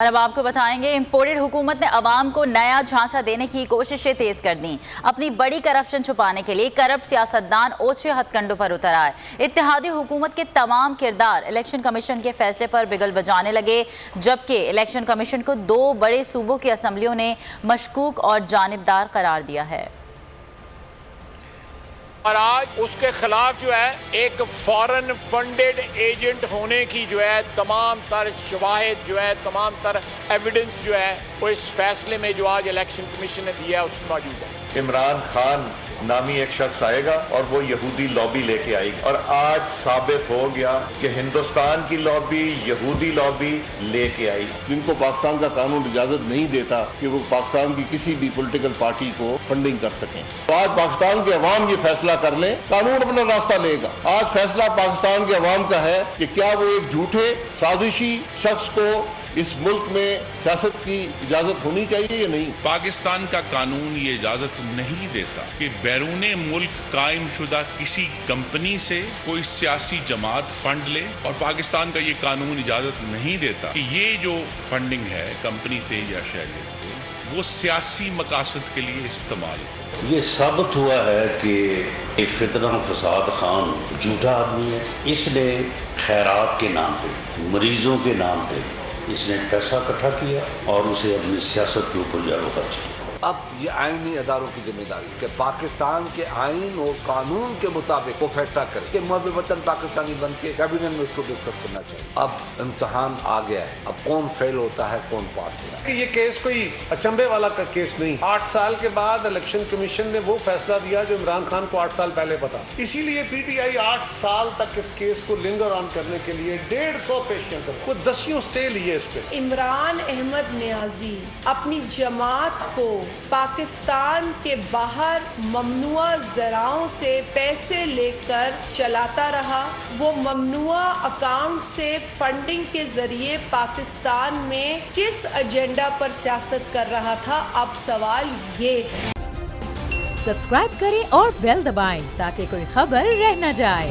اور اب آپ کو بتائیں گے امپورٹڈ حکومت نے عوام کو نیا جھانسا دینے کی کوششیں تیز کر دیں۔ اپنی بڑی کرپشن چھپانے کے لیے کرپٹ سیاستدان اوچھے ہتھ کنڈوں پر اتر آئے۔ اتحادی حکومت کے تمام کردار الیکشن کمیشن کے فیصلے پر بگل بجانے لگے، جبکہ الیکشن کمیشن کو 2 بڑے صوبوں کی اسمبلیوں نے مشکوک اور جانبدار قرار دیا ہے۔ اور آج اس کے خلاف جو ہے ایک فورن فنڈڈ ایجنٹ ہونے کی جو ہے تمام تر شواہد جو ہے تمام تر ایویڈنس جو ہے وہ اس فیصلے میں جو آج الیکشن کمیشن نے دیا ہے اس میں موجود ہے۔ عمران خان نامی ایک شخص آئے گا اور وہ یہودی لابی لے کے آئے گی، اور آج ثابت ہو گیا کہ ہندوستان کی لابی یہودی لابی لے کے آئی، جن کو پاکستان کا قانون اجازت نہیں دیتا کہ وہ پاکستان کی کسی بھی پولیٹیکل پارٹی کو فنڈنگ کر سکیں۔ تو آج پاکستان کے عوام یہ فیصلہ کر لیں، قانون اپنا راستہ لے گا۔ آج فیصلہ پاکستان کے عوام کا ہے کہ کیا وہ ایک جھوٹے سازشی شخص کو اس ملک میں سیاست کی اجازت ہونی چاہیے یا نہیں۔ پاکستان کا قانون یہ اجازت نہیں دیتا کہ بیرون ملک قائم شدہ کسی کمپنی سے کوئی سیاسی جماعت فنڈ لے، اور پاکستان کا یہ قانون اجازت نہیں دیتا کہ یہ جو فنڈنگ ہے کمپنی سے یا شہریت سے وہ سیاسی مقاصد کے لیے استعمال ہو۔ یہ ثابت ہوا ہے کہ ایک فتنہ فساد خان جھوٹا آدمی ہے۔ اس نے خیرات کے نام پہ، مریضوں کے نام پہ اس نے پیسہ اکٹھا کیا اور اسے اپنی سیاست کے اوپر جارو خرچ کیا۔ اب یہ آئینی اداروں کی ذمہ داری کہ پاکستان کے آئین اور قانون کے مطابق وہ فیصلہ کرے کہ محب وطن پاکستانی بن کے کیبنٹ میں اس کو ڈسکس کرنا چاہیے۔ اب امتحان آ گیا ہے، اب کون فیل ہوتا ہے کون پاس ہوتا ہے۔ یہ کیس کوئی اچنبے والا کا کیس نہیں۔ 8 سال کے بعد الیکشن کمیشن نے وہ فیصلہ دیا جو عمران خان کو 8 سال پہلے پتا، اسی لیے پی ٹی آئی 8 سال تک اس کیس کو لنگر آن کرنے کے لیے 150 پیشیاں کر وہ 10 سٹے لیے اس پہ۔ عمران احمد نیازی اپنی جماعت کو پاکستان کے باہر ممنوعہ ذرائع سے پیسے لے کر چلاتا رہا۔ وہ ممنوعہ اکاؤنٹ سے فنڈنگ کے ذریعے پاکستان میں کس ایجنڈا پر سیاست کر رہا تھا؟ اب سوال یہ ہے۔ سبسکرائب کریں اور بیل دبائیں تاکہ کوئی خبر رہ نہ جائے۔